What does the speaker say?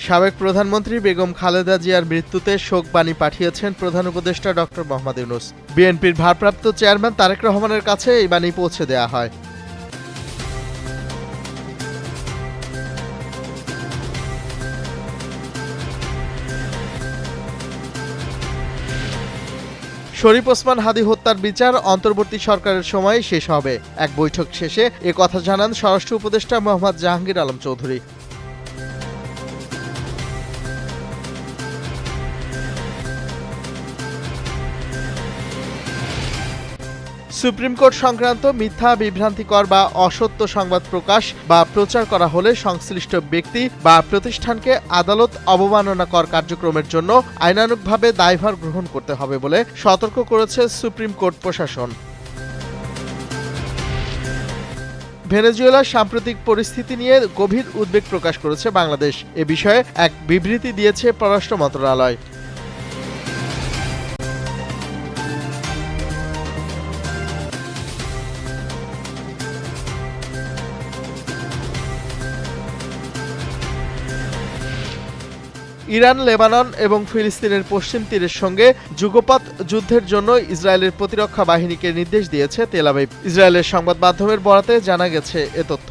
সাবেক প্রধানমন্ত্রী বেগম খালেদা জিয়ার মৃত্যুতে শোকবাণী পাঠিয়েছেন প্রধান উপদেষ্টা ডক্টর মোহাম্মদ ইউনূস। বিএনপির ভারপ্রাপ্ত চেয়ারম্যান তারেক রহমানের কাছে এই বাণী পৌঁছে দেয়া হয়। শরীফ ওসমান হাদী হত্যার বিচার অন্তর্বর্তী সরকারের সময় শেষ হবে। এক বৈঠক শেষে এ কথা জানান স্বরাষ্ট্র উপদেষ্টা মোহাম্মদ জাহাঙ্গীর আলম চৌধুরী। সুপ্রিম কোর্ট সংক্রান্ত মিথ্যা, বিভ্রান্তিকর বা অসত্য সংবাদ প্রকাশ বা প্রচার করা হলে সংশ্লিষ্ট ব্যক্তি বা প্রতিষ্ঠানকে আদালত অবমাননাকর কার্যক্রমের জন্য আইনানুগভাবে দায়ভার গ্রহণ করতে হবে বলে সতর্ক করেছে সুপ্রিম কোর্ট প্রশাসন। ভেনেজুয়েলার সাম্প্রতিক পরিস্থিতি নিয়ে গভীর উদ্বেগ প্রকাশ করেছে বাংলাদেশ। এ বিষয়ে এক বিবৃতি দিয়েছে পররাষ্ট্র মন্ত্রণালয়। ইরান, লেবানন এবং ফিলিস্তিনের পশ্চিম তীরের সঙ্গে যুগপৎ যুদ্ধের জন্য ইসরায়েলের প্রতিরক্ষা বাহিনীকে নির্দেশ দিয়েছে তেল আবিব। ইসরায়েলের সংবাদ মাধ্যমের বরাতে জানা গেছে এ তথ্য।